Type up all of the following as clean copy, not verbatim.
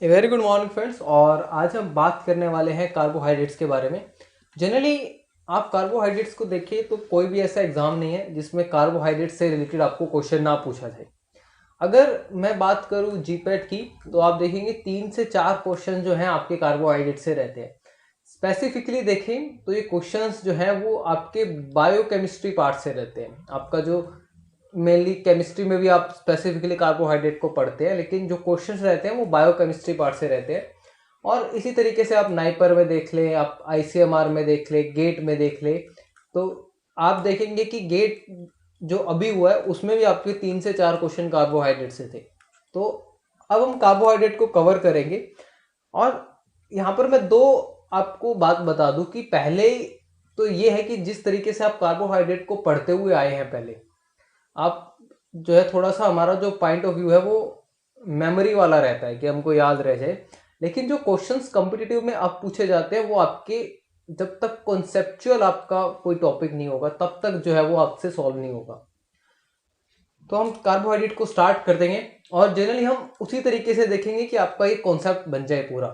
Very good morning friends. और आज हम बात करने वाले हैं कार्बोहाइड्रेट्स के बारे में। जनरली आप कार्बोहाइड्रेट्स को देखिए तो कोई भी ऐसा एग्जाम नहीं है जिसमें कार्बोहाइड्रेट्स से रिलेटेड आपको क्वेश्चन ना पूछा जाए। अगर मैं बात करूं जीपैट की तो आप देखेंगे 3 से 4 क्वेश्चन जो हैं आपके कार्बोहाइड्रेट से रहते हैं। स्पेसिफिकली देखें तो ये क्वेश्चंस जो हैं वो आपके बायोकेमिस्ट्री पार्ट से रहते हैं। आपका जो मेनली केमिस्ट्री में भी आप स्पेसिफिकली कार्बोहाइड्रेट को पढ़ते हैं, लेकिन जो क्वेश्चंस रहते हैं वो बायोकेमिस्ट्री पार्ट से रहते हैं। और इसी तरीके से आप नाइपर में देख लें, आप आईसीएमआर में देख लें, गेट में देख लें, तो आप देखेंगे कि गेट जो अभी हुआ है उसमें भी आपके 3 से 4 क्वेश्चन कार्बोहाइड्रेट से थे। तो अब हम कार्बोहाइड्रेट को कवर करेंगे। और यहाँ पर मैं दो आपको बात बता दूं कि पहले तो ये है कि जिस तरीके से आप कार्बोहाइड्रेट को पढ़ते हुए आए हैं, पहले आप जो है थोड़ा सा हमारा जो पॉइंट ऑफ व्यू है वो मेमोरी वाला रहता है कि हमको याद रह जाए। लेकिन जो क्वेश्चंस कॉम्पिटिटिव में अब पूछे जाते हैं वो आपके जब तक कॉन्सेप्चुअल आपका कोई टॉपिक नहीं होगा तब तक जो है वो आपसे सॉल्व नहीं होगा। तो हम कार्बोहाइड्रेट को स्टार्ट कर देंगे और जनरली हम उसी तरीके से देखेंगे कि आपका एक कॉन्सेप्ट बन जाए पूरा।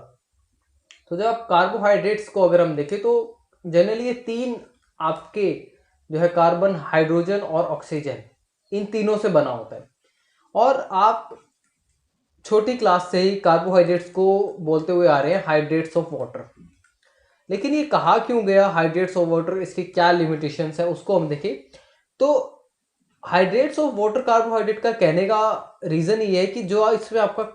तो जब आप कार्बोहाइड्रेट्स को अगर हम देखें तो जनरली ये 3 आपके जो है कार्बन, हाइड्रोजन और ऑक्सीजन, इन तीनों से बना होता है। और आप छोटी क्लास से ही कार्बोहाइड्रेट्स को बोलते हुए आ रहे हैं हाइड्रेट्स ऑफ वाटर। लेकिन ये कहा क्यों गया हाइड्रेट्स ऑफ वाटर, इसकी क्या लिमिटेशंस है उसको हम देखें। तो हाइड्रेट्स ऑफ वाटर कार्बोहाइड्रेट का कहने का रीजन ये है कि जो इसमें आपका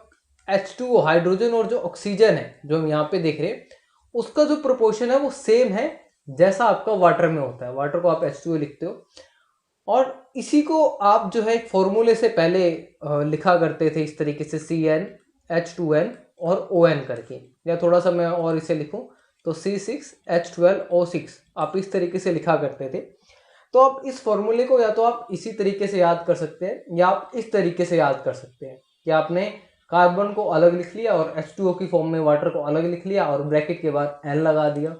H2O हाइड्रोजन और जो ऑक्सीजन है जो हम यहाँ पे देख रहे हैं उसका जो प्रोपोर्शन है वो सेम है जैसा आपका वाटर में होता है। वाटर को आप H2O लिखते हो और इसी को आप जो है एक फॉर्मूले से पहले लिखा करते थे इस तरीके से CnH2n और ON करके, या थोड़ा सा मैं और इसे लिखूं तो C6H12O6 आप इस तरीके से लिखा करते थे। तो आप इस फॉर्मूले को या तो आप इसी तरीके से याद कर सकते हैं या आप इस तरीके से याद कर सकते हैं कि आपने कार्बन को अलग लिख लिया और H2O की फॉर्म में वाटर को अलग लिख लिया और ब्रैकेट के बाद N लगा दिया।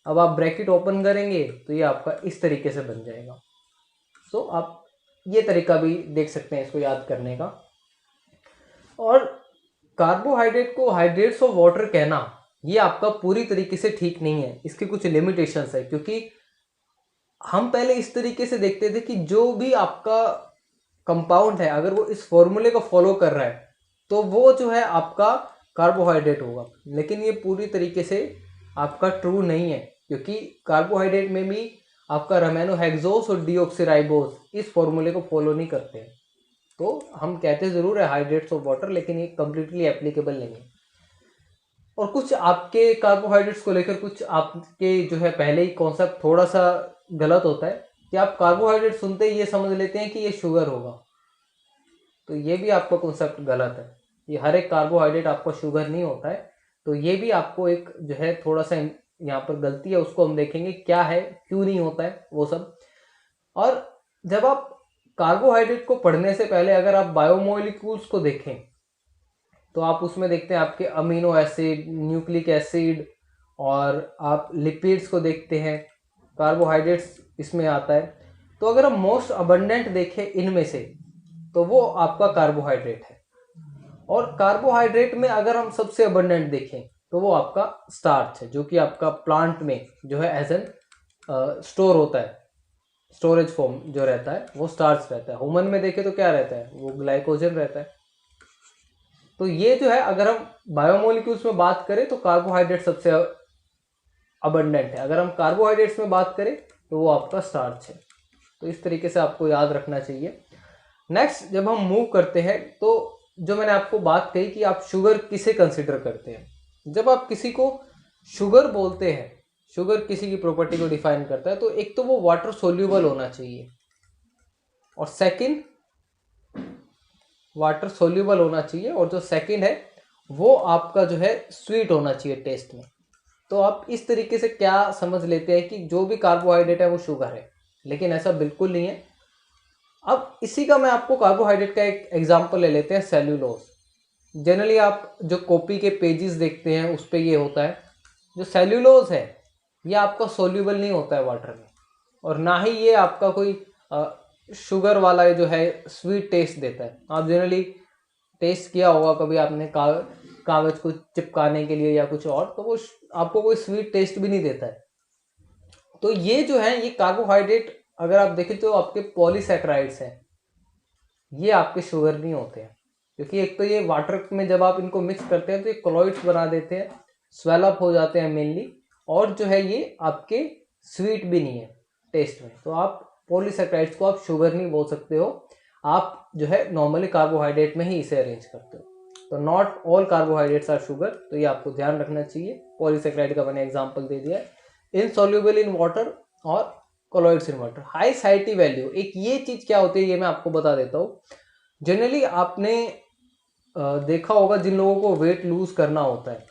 अब आप ब्रैकेट ओपन करेंगे तो ये आपका इस तरीके से बन जाएगा। तो आप ये तरीका भी देख सकते हैं इसको याद करने का। और कार्बोहाइड्रेट को हाइड्रेट्स ऑफ वाटर कहना ये आपका पूरी तरीके से ठीक नहीं है, इसकी कुछ लिमिटेशंस है। क्योंकि हम पहले इस तरीके से देखते थे कि जो भी आपका कंपाउंड है अगर वो इस फॉर्मूले को फॉलो कर रहा है तो वो जो है आपका कार्बोहाइड्रेट होगा। लेकिन ये पूरी तरीके से आपका ट्रू नहीं है, क्योंकि कार्बोहाइड्रेट में भी आपका रमेनो हेक्सोस और डीऑक्सीराइबोस इस फॉर्मूले को फॉलो नहीं करते हैं। तो हम कहते ज़रूर है हाइड्रेट्स ऑफ वाटर, लेकिन ये कम्प्लीटली एप्लीकेबल नहीं है। और कुछ आपके कार्बोहाइड्रेट्स को लेकर कुछ आपके जो है पहले ही कॉन्सेप्ट थोड़ा सा गलत होता है कि आप कार्बोहाइड्रेट सुनते ही ये समझ लेते हैं कि ये शुगर होगा। तो ये भी आपका कॉन्सेप्ट गलत है। ये हर एक कार्बोहाइड्रेट आपका शुगर नहीं होता है। तो ये भी आपको एक जो है थोड़ा सा यहाँ पर गलती है, उसको हम देखेंगे क्या है, क्यों नहीं होता है वो सब। और जब आप कार्बोहाइड्रेट को पढ़ने से पहले अगर आप बायोमोलिक्यूल्स को देखें तो आप उसमें देखते हैं आपके अमीनो एसिड, न्यूक्लिक एसिड, और आप लिपिड्स को देखते हैं। कार्बोहाइड्रेट्स इसमें आता है। तो अगर हम मोस्ट अबंडेंट देखें इनमें से तो वो आपका कार्बोहाइड्रेट है। और कार्बोहाइड्रेट में अगर हम सबसे अबंडेंट देखें तो वो आपका स्टार्च है, जो कि आपका प्लांट में जो है एज एन स्टोर होता है, स्टोरेज फॉर्म जो रहता है वो स्टार्च रहता है। ह्यूमन में देखें तो क्या रहता है, वो ग्लाइकोजन रहता है। तो ये जो है अगर हम बायोमोलिक्यूल्स में बात करें तो कार्बोहाइड्रेट सबसे अबंडेंट है। अगर हम कार्बोहाइड्रेट्स में बात करें तो वो आपका स्टार्च है। तो इस तरीके से आपको याद रखना चाहिए। नेक्स्ट जब हम मूव करते हैं तो जो मैंने आपको बात कही कि आप शुगर किसे कंसिडर करते हैं, जब आप किसी को शुगर बोलते हैं, शुगर किसी की प्रॉपर्टी को डिफाइन करता है, तो एक तो वो वाटर सोल्यूबल होना चाहिए और सेकंड वाटर सोल्यूबल होना चाहिए, और जो सेकंड है वो आपका जो है स्वीट होना चाहिए टेस्ट में। तो आप इस तरीके से क्या समझ लेते हैं कि जो भी कार्बोहाइड्रेट है वो शुगर है, लेकिन ऐसा बिल्कुल नहीं है। अब इसी का मैं आपको कार्बोहाइड्रेट का एक एग्जांपल ले लेते हैं, सेल्यूलोज। जनरली आप जो कॉपी के पेजेस देखते हैं उस पर ये होता है। जो सेल्यूलोज है ये आपका सोल्यूबल नहीं होता है वाटर में, और ना ही ये आपका कोई शुगर वाला जो है स्वीट टेस्ट देता है। आप जनरली टेस्ट किया होगा कभी, आपने कागज को चिपकाने के लिए या कुछ और, तो वो आपको कोई स्वीट टेस्ट भी नहीं देता है। तो ये जो है ये कार्बोहाइड्रेट अगर आप देखें तो आपके पॉलीसैकेराइड्स हैं, ये आपके शुगर नहीं होते हैं, क्योंकि एक तो ये वाटर में जब आप इनको मिक्स करते हैं तो ये क्लोइड्स बना देते हैं, स्वेल अप हो जाते हैं मेनली, और जो है ये आपके स्वीट भी नहीं है टेस्ट में। तो आप पॉलीसैकेराइड्स को आप शुगर नहीं बोल सकते हो, आप जो है नॉर्मली कार्बोहाइड्रेट में ही इसे अरेंज करते हो। तो not all carbohydrates are sugar, तो ये आपको ध्यान रखना चाहिए। पॉलीसैकेराइड का मैंने एग्जांपल दे दिया है, इनसॉल्युबल इन वाटर और कोलॉइड्स इन वाटर। हाई साइटी वैल्यू, एक ये चीज क्या होती है ये मैं आपको बता देता हूँ। जनरली आपने देखा होगा जिन लोगों को वेट लूज करना होता है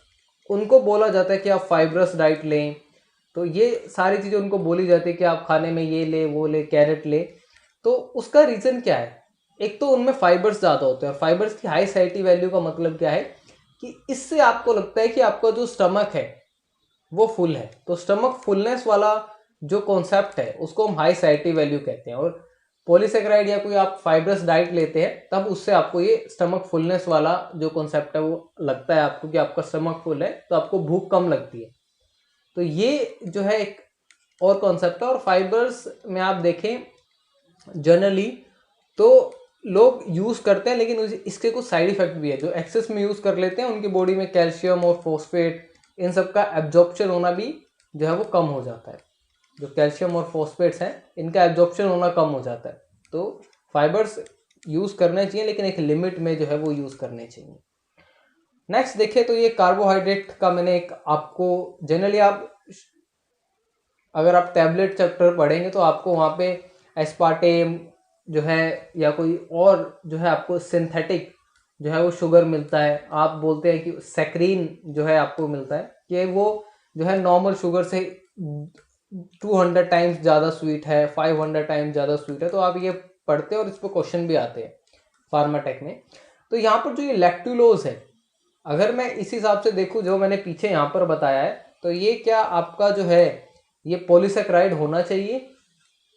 उनको बोला जाता है कि आप फाइब्रस डाइट लें, तो ये सारी चीज़ें उनको बोली जाती है कि आप खाने में ये ले वो ले कैरेट ले। तो उसका रीज़न क्या है, एक तो उनमें फाइबर्स ज़्यादा होते हैं। फाइबर्स की हाई साइटी वैल्यू का मतलब क्या है कि इससे आपको लगता है कि आपका जो स्टमक है वो फुल है, तो स्टमक फुलनेस वाला जो कॉन्सेप्ट है उसको हम हाई साइटी वैल्यू कहते हैं। और पॉलीसेकेराइड या कोई आप फाइब्रस डाइट लेते हैं तब उससे आपको ये स्टमक फुलनेस वाला जो कॉन्सेप्ट है वो लगता है आपको कि आपका स्टमक फुल है, तो आपको भूख कम लगती है। तो ये जो है एक और कॉन्सेप्ट है। और फाइबर्स में आप देखें जनरली तो लोग यूज़ करते हैं, लेकिन इसके कुछ साइड इफेक्ट भी है। जो एक्सेस में यूज़ कर लेते हैं उनकी बॉडी में कैल्शियम और फॉस्फेट इन सब का एब्जॉर्प्शन होना भी जो है वो कम हो जाता है। जो कैल्शियम और फॉस्फेट्स हैं इनका एब्जॉर्प्शन होना कम हो जाता है। तो फाइबर्स यूज़ करने चाहिए, लेकिन एक लिमिट में जो है वो यूज़ करने चाहिए। नेक्स्ट देखें तो ये कार्बोहाइड्रेट का मैंने एक आपको जनरली आप अगर आप टैबलेट चैप्टर पढ़ेंगे तो आपको वहाँ पे एस्पार्टेम जो है या कोई और जो है आपको सिंथेटिक जो है वो शुगर मिलता है। आप बोलते हैं कि सैक्रीन जो है आपको मिलता है कि वो जो है नॉर्मल शुगर से 200 टाइम्स ज़्यादा स्वीट है, 500 टाइम्स ज़्यादा स्वीट है। तो आप ये पढ़ते हैं और इस पर क्वेश्चन भी आते हैं फार्माटेक में। तो यहाँ पर जो ये लैक्टुलोज है, अगर मैं इस हिसाब से देखूँ जो मैंने पीछे यहाँ पर बताया है, तो ये क्या आपका जो है ये पॉलीसेकेराइड होना चाहिए।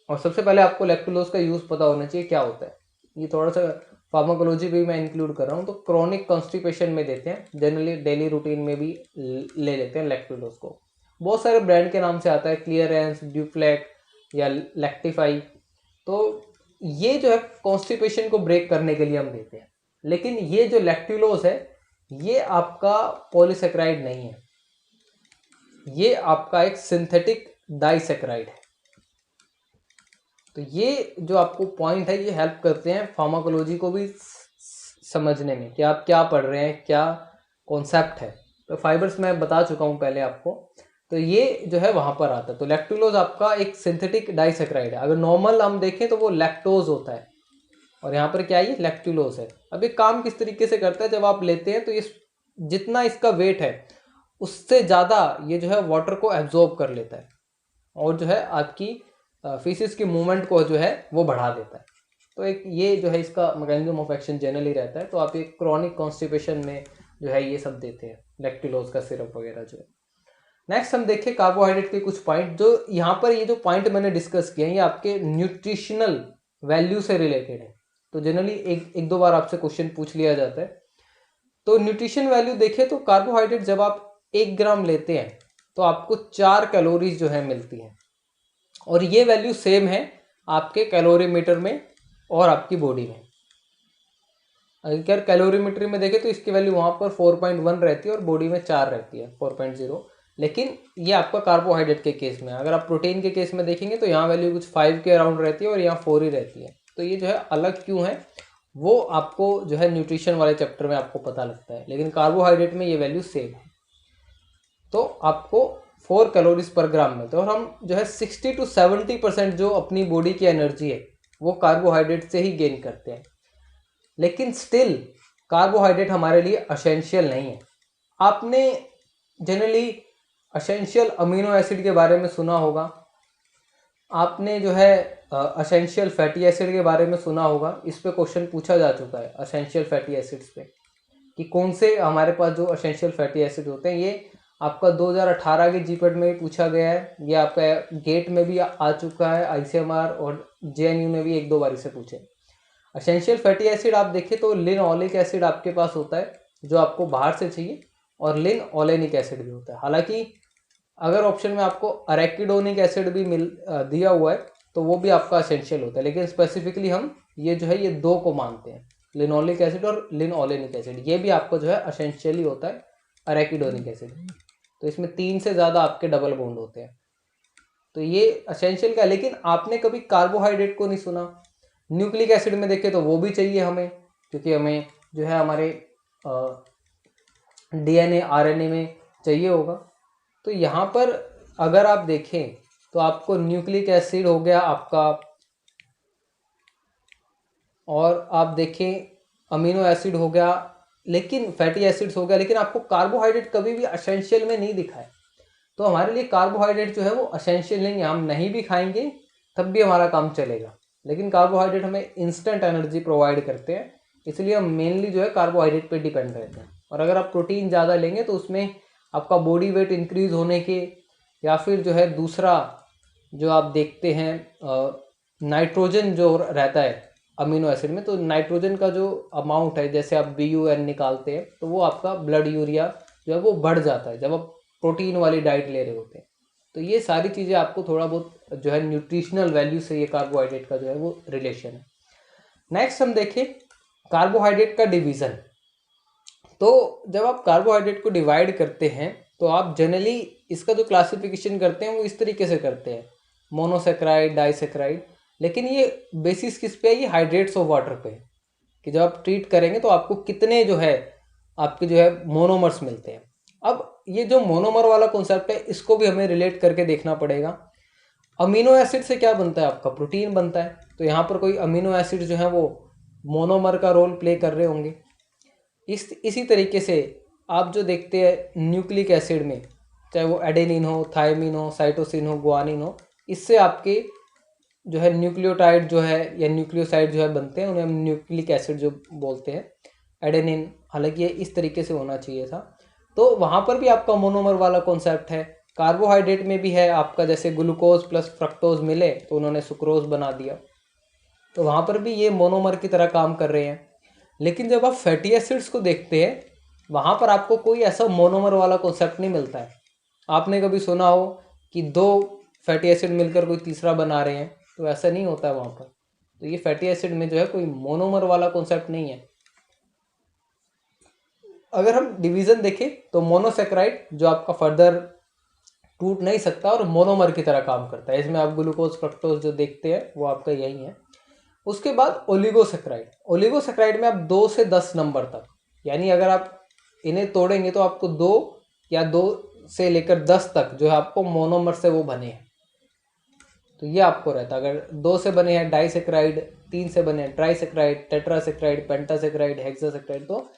और सबसे पहले आपको लैक्टुलोज का यूज़ पता होना चाहिए क्या होता है। ये थोड़ा सा फार्माकोलॉजी भी मैं इंक्लूड कर रहा हूँ। तो क्रॉनिक कॉन्स्टिपेशन में देते हैं, जनरली डेली रूटीन में भी ले लेते हैं लैक्टुलोज को। बहुत सारे ब्रांड के नाम से आता है, क्लियरेंस, ड्यूफ्लेक या लैक्टिफाई। तो ये जो है कॉन्स्टिपेशन को ब्रेक करने के लिए हम देते हैं। लेकिन ये जो लैक्टुलोज है ये आपका पॉलीसेकेराइड नहीं है, ये आपका एक सिंथेटिक डाइसेकेराइड है। तो ये जो आपको पॉइंट है ये हेल्प करते हैं फार्माकोलॉजी को भी समझने में कि आप क्या पढ़ रहे हैं, क्या कॉन्सेप्ट है। तो फाइबर्स मैं बता चुका हूँ पहले आपको, तो ये जो है वहाँ पर आता है। तो लैक्टुलोज आपका एक सिंथेटिक डाइसेकेराइड है। अगर नॉर्मल हम देखें तो वो लैक्टोज होता है, और यहाँ पर क्या है ये लैक्टुलोज है। अब ये काम किस तरीके से करता है, जब आप लेते हैं तो ये जितना इसका वेट है उससे ज़्यादा ये जो है वाटर को एब्जॉर्ब कर लेता है और जो है आपकी फीसिस की मूवमेंट को जो है वो बढ़ा देता है। तो एक ये जो है इसका मैकेनिज्म ऑफ एक्शन जनरली रहता है। तो आप ये क्रॉनिक कॉन्स्टिपेशन में जो है ये सब देते हैं लैक्टुलोज का सिरप वगैरह जो है। नेक्स्ट हम देखें कार्बोहाइड्रेट के कुछ पॉइंट। जो यहाँ पर ये जो पॉइंट मैंने डिस्कस किया ये आपके न्यूट्रिशनल वैल्यू से रिलेटेड है। तो जनरली एक दो बार आपसे क्वेश्चन पूछ लिया जाता है। तो न्यूट्रिशन वैल्यू देखें तो कार्बोहाइड्रेट जब आप 1 ग्राम लेते हैं तो आपको 4 कैलोरीज जो है मिलती हैं, और ये वैल्यू सेम है आपके कैलोरीमीटर में और आपकी बॉडी में। अगर कैलोरीमीटर में देखें तो इसकी वैल्यू वहाँ पर 4.1 रहती है और बॉडी में 4 रहती है 4.0। लेकिन ये आपका कार्बोहाइड्रेट के केस में। अगर आप प्रोटीन के केस में देखेंगे तो यहाँ वैल्यू कुछ 5 के अराउंड रहती है और यहाँ 4 ही रहती है। तो ये जो है अलग क्यों है वो आपको जो है न्यूट्रिशन वाले चैप्टर में आपको पता लगता है, लेकिन कार्बोहाइड्रेट में ये वैल्यू सेम है। तो आपको 4 कैलोरीज पर ग्राम मिलता है। और हम जो है 60 to 70% जो अपनी बॉडी की एनर्जी है वो कार्बोहाइड्रेट से ही गेन करते हैं। लेकिन स्टिल कार्बोहाइड्रेट हमारे लिए असेंशियल नहीं है। आपने जनरली असेंशियल अमीनो एसिड के बारे में सुना होगा, आपने जो है असेंशियल फैटी एसिड के बारे में सुना होगा। इस पे क्वेश्चन पूछा जा चुका है असेंशियल फैटी एसिड्स पे कि कौन से हमारे पास जो असेंशियल फैटी एसिड होते हैं। ये आपका 2018 के जीपेट में भी पूछा गया है, ये आपका गेट में भी आ चुका है, आईसीएमआर और जेएनयू ने भी 1-2 बार इसे पूछे। असेंशियल फैटी एसिड आप देखें तो लिनोलिक एसिड आपके पास होता है, जो आपको बाहर से चाहिए, और लिन ओलेनिक एसिड भी होता है। हालांकि अगर ऑप्शन में आपको अरेकिडोनिक एसिड भी दिया हुआ है तो वो भी आपका असेंशियल होता है, लेकिन स्पेसिफिकली हम ये जो है ये दो को मानते हैं, लिनोलिक एसिड और लिन ओलेनिक एसिड, ये भी आपको जो है असेंशियली होता है अरेकिडोनिक एसिड। तो इसमें 3 से ज़्यादा आपके डबल बॉन्ड होते हैं, तो ये असेंशियल का। लेकिन आपने कभी कार्बोहाइड्रेट को नहीं सुना। न्यूक्लिक एसिड में देखें तो वो भी चाहिए हमें, क्योंकि हमें जो है हमारे DNA RNA में चाहिए होगा। तो यहाँ पर अगर आप देखें तो आपको न्यूक्लिक एसिड हो गया आपका, और आप देखें अमीनो एसिड हो गया, लेकिन फैटी एसिड्स हो गया, लेकिन आपको कार्बोहाइड्रेट कभी भी असेंशियल में नहीं दिखा है। तो हमारे लिए कार्बोहाइड्रेट जो है वो असेंशियल नहीं है, हम नहीं भी खाएंगे तब भी हमारा काम चलेगा, लेकिन कार्बोहाइड्रेट हमें इंस्टेंट एनर्जी प्रोवाइड करते हैं, इसलिए हम मेनली जो है कार्बोहाइड्रेट पे डिपेंड रहते हैं। और अगर आप प्रोटीन ज़्यादा लेंगे तो उसमें आपका बॉडी वेट इंक्रीज होने के, या फिर जो है दूसरा जो आप देखते हैं नाइट्रोजन जो रहता है अमीनो एसिड में, तो नाइट्रोजन का जो अमाउंट है, जैसे आप BUN निकालते हैं तो वो आपका ब्लड यूरिया जो है वो बढ़ जाता है जब आप प्रोटीन वाली डाइट ले रहे होते हैं। तो ये सारी चीज़ें आपको थोड़ा बहुत जो है न्यूट्रिशनल वैल्यू से ये कार्बोहाइड्रेट का जो है वो रिलेशन है। नेक्स्ट हम देखें कार्बोहाइड्रेट का डिवीज़न। तो जब आप कार्बोहाइड्रेट को डिवाइड करते हैं तो आप जनरली इसका जो क्लासिफिकेशन करते हैं वो इस तरीके से करते हैं, मोनोसेक्राइड, डाइसेक्राइड। लेकिन ये बेसिस किस पे है, ये हाइड्रेट्स ऑफ वाटर पे है, कि जब आप ट्रीट करेंगे तो आपको कितने जो है आपके जो है मोनोमर्स मिलते हैं। अब ये जो मोनोमर वाला कॉन्सेप्ट है इसको भी हमें रिलेट करके देखना पड़ेगा। अमीनो एसिड से क्या बनता है आपका, प्रोटीन बनता है। तो यहाँ पर कोई अमीनो एसिड जो है वो मोनोमर का रोल प्ले कर रहे होंगे। इसी तरीके से आप जो देखते हैं न्यूक्लिक एसिड में, चाहे वो एडेनिन हो, थायमिन हो, साइटोसिन हो, गुआनिन हो, इससे आपके जो है न्यूक्लियोटाइड जो है या न्यूक्लियोसाइड जो है बनते हैं, उन्हें हम न्यूक्लिक एसिड जो बोलते हैं, एडेनिन। हालांकि ये इस तरीके से होना चाहिए था। तो वहाँ पर भी आपका मोनोमर वाला कॉन्सेप्ट है। कार्बोहाइड्रेट में भी है आपका, जैसे ग्लूकोज प्लस फ्रक्टोज मिले तो उन्होंने सुक्रोज बना दिया, तो वहाँ पर भी ये मोनोमर की तरह काम कर रहे हैं। लेकिन जब आप फैटी एसिड्स को देखते हैं वहाँ पर आपको कोई ऐसा मोनोमर वाला कॉन्सेप्ट नहीं मिलता है। आपने कभी सुना हो कि 2 फैटी एसिड मिलकर कोई तीसरा बना रहे हैं, तो ऐसा नहीं होता है वहाँ पर। तो ये फैटी एसिड में जो है कोई मोनोमर वाला कॉन्सेप्ट नहीं है। अगर हम डिवीज़न देखें तो मोनोसेक्राइड जो आपका फर्दर टूट नहीं सकता और मोनोमर की तरह काम करता है, इसमें आप ग्लूकोज फ्रक्टोज जो देखते हैं वो आपका यही है। उसके बाद ओलिगोसेक्राइड। ओलिगोसेक्राइड में आप 2 से 10 नंबर तक, यानी अगर आप इन्हें तोड़ेंगे तो आपको 2 या 2 से लेकर 10 तक जो है आपको मोनोमर से वो बने हैं। तो ये आपको रहता है। अगर 2 से बने हैं डाइसेक्राइड, 3 से बने हैं ट्राइसेक्राइड, टेट्रासेक्राइड, पेंटासेक्राइड, हेक्सासेक्राइड, तो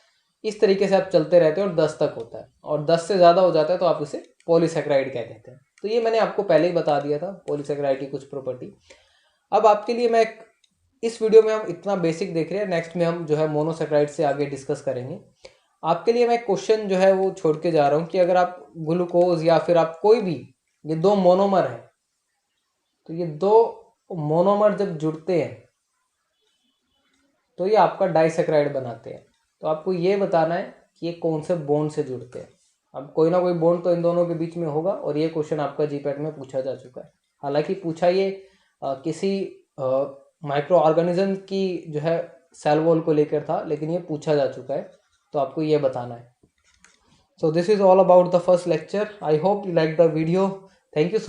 इस तरीके से आप चलते रहते हैं और 10 तक होता है। और 10 से ज़्यादा हो जाता है तो आप इसे पॉलीसेक्राइड कह देते हैं। तो ये मैंने आपको पहले ही बता दिया था पॉलीसेक्राइड की कुछ प्रॉपर्टी। अब आपके लिए मैं इस वीडियो में हम इतना बेसिक देख रहे हैं, नेक्स्ट में हम जो है मोनोसेक्राइड से आगे डिस्कस करेंगे। आपके लिए मैं क्वेश्चन जो है वो छोड़ के जा रहा हूँ कि अगर आप ग्लूकोज या फिर आप कोई भी, ये 2 मोनोमर है, तो ये 2 मोनोमर जब जुड़ते हैं तो ये आपका डाइसेक्राइड बनाते हैं। तो आपको ये बताना है कि ये कौन से बॉन्ड से जुड़ते हैं। अब कोई ना कोई बॉन्ड तो इन दोनों के बीच में होगा, और ये क्वेश्चन आपका जीपैट में पूछा जा चुका है। हालांकि पूछा ये किसी माइक्रो ऑर्गेनिज्म की जो है सेल वॉल को लेकर था, लेकिन ये पूछा जा चुका है, तो आपको ये बताना है। So this is all about the first lecture. I hope you like the video. Thank you so